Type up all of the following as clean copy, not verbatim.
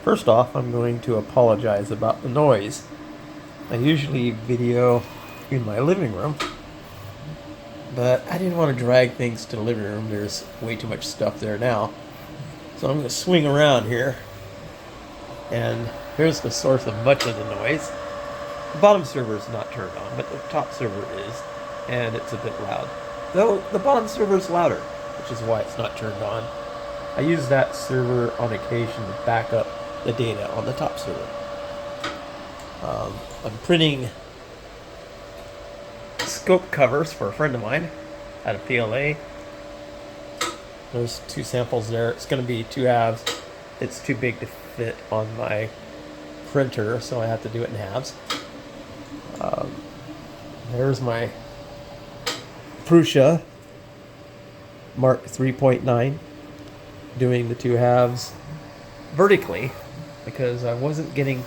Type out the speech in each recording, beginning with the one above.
First off, I'm going to apologize about the noise. I usually video in my living room, but I didn't want to drag things to the living room. There's way too much stuff there now. So I'm going to swing around here, and here's the source of much of the noise. The bottom server is not turned on, but the top server is, and it's a bit loud. Though the bottom server is louder, which is why it's not turned on. I use that server on occasion to back up the data on the top server. I'm printing scope covers for a friend of mine at a PLA. There's 2 samples there. It's going to be 2 halves. It's too big to fit on my printer, so I have to do it in halves. There's my Prusa Mark 3.9 doing the 2 halves vertically because I wasn't getting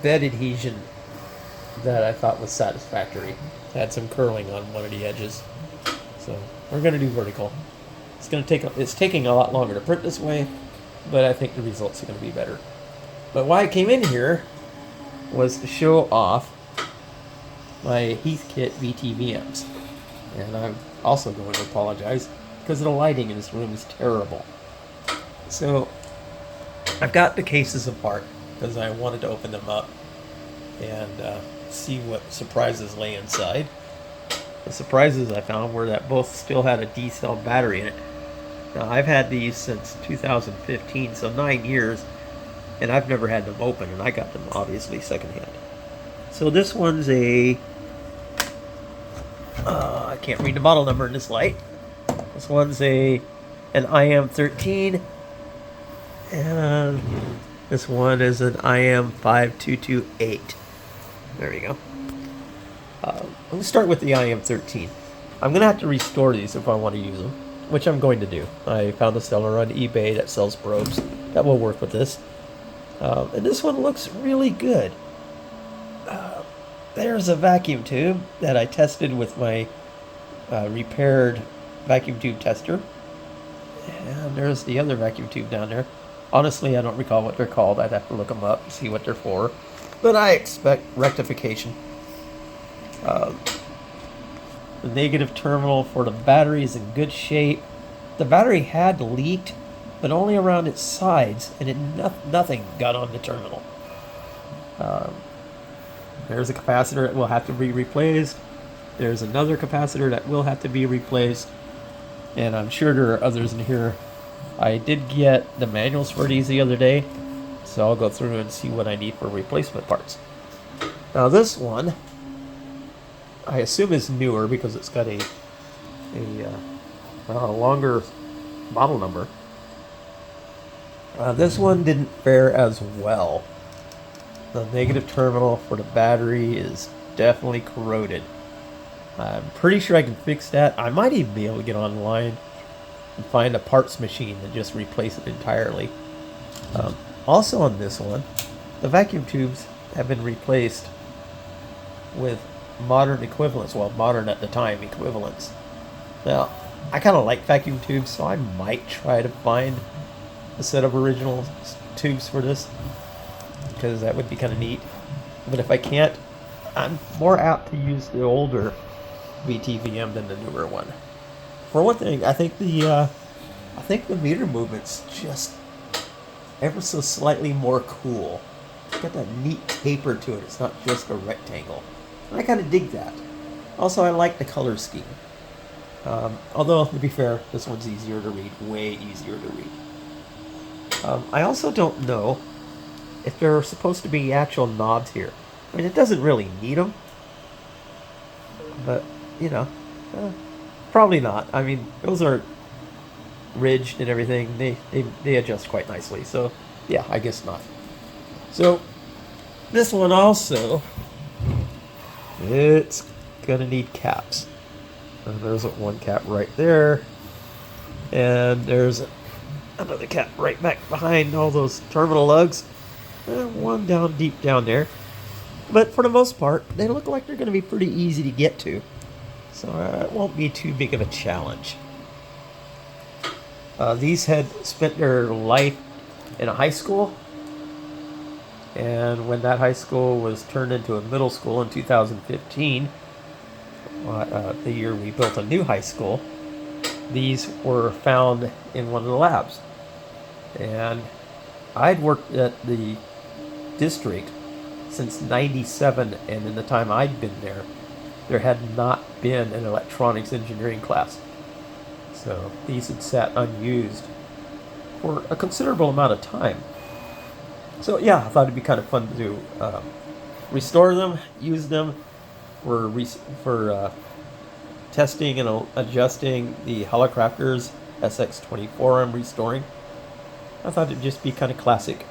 bed adhesion that I thought was satisfactory. I had some curling on one of the edges, so we're going to do vertical. It's taking a lot longer to print this way, but I think the results are going to be better. But why I came in here was to show off my Heathkit VTVMs, and I'm also going to apologize because the lighting in this room is terrible. So I've got the cases apart because I wanted to open them up and see what surprises lay inside. The surprises I found were that both still had a D-cell battery in it. Now I've had these since 2015, so 9 years, and I've never had them open, and I got them obviously secondhand. So this one's a I can't read the model number in this light. This one's an IM13, and this one is an IM5228. There you go. I'm going to start with the IM13. I'm going to have to restore these if I want to use them, which I'm going to do. I found a seller on eBay that sells probes that will work with this. And this one looks really good. There's a vacuum tube that I tested with my repaired vacuum tube tester. And there's the other vacuum tube down there. Honestly, I don't recall what they're called. I'd have to look them up and see what they're for. But I expect rectification. The negative terminal for the battery is in good shape. The battery had leaked, but only around its sides, and nothing got on the terminal. There's a capacitor that will have to be replaced. There's another capacitor that will have to be replaced. And I'm sure there are others in here. I did get the manuals for these the other day, so I'll go through and see what I need for replacement parts. Now this one, I assume is newer because it's got a longer model number. This one didn't fare as well. The negative terminal for the battery is definitely corroded. I'm pretty sure I can fix that. I might even be able to get online and find a parts machine and just replace it entirely. Also on this one, the vacuum tubes have been replaced with modern equivalents. Well, modern at the time equivalents. Now, I kind of like vacuum tubes, so I might try to find a set of original tubes for this, because that would be kind of neat. But if I can't, I'm more apt to use the older VTVM than the newer one. For one thing, I think the meter movement's just ever so slightly more cool. It's got that neat taper to it. It's not just a rectangle. And I kind of dig that. Also, I like the color scheme. Although, to be fair, this one's easier to read, way easier to read. I also don't know if there are supposed to be actual knobs here. I mean, it doesn't really need them. But, you know, probably not. I mean, those are ridged and everything. They adjust quite nicely. So, yeah, I guess not. So, this one also, it's going to need caps. There's one cap right there. And there's another cap right back behind all those terminal lugs. One down deep down there. But for the most part, they look like they're going to be pretty easy to get to. So it won't be too big of a challenge. These had spent their life in a high school. And when that high school was turned into a middle school in 2015, the year we built a new high school, these were found in one of the labs. And I'd worked at the district since '97, and in the time I'd been there had not been an electronics engineering class. So these had sat unused for a considerable amount of time. So yeah, I thought it'd be kind of fun to restore them, use them for testing and adjusting the Helicrafters SX24 I'm restoring. I thought it'd just be kind of classic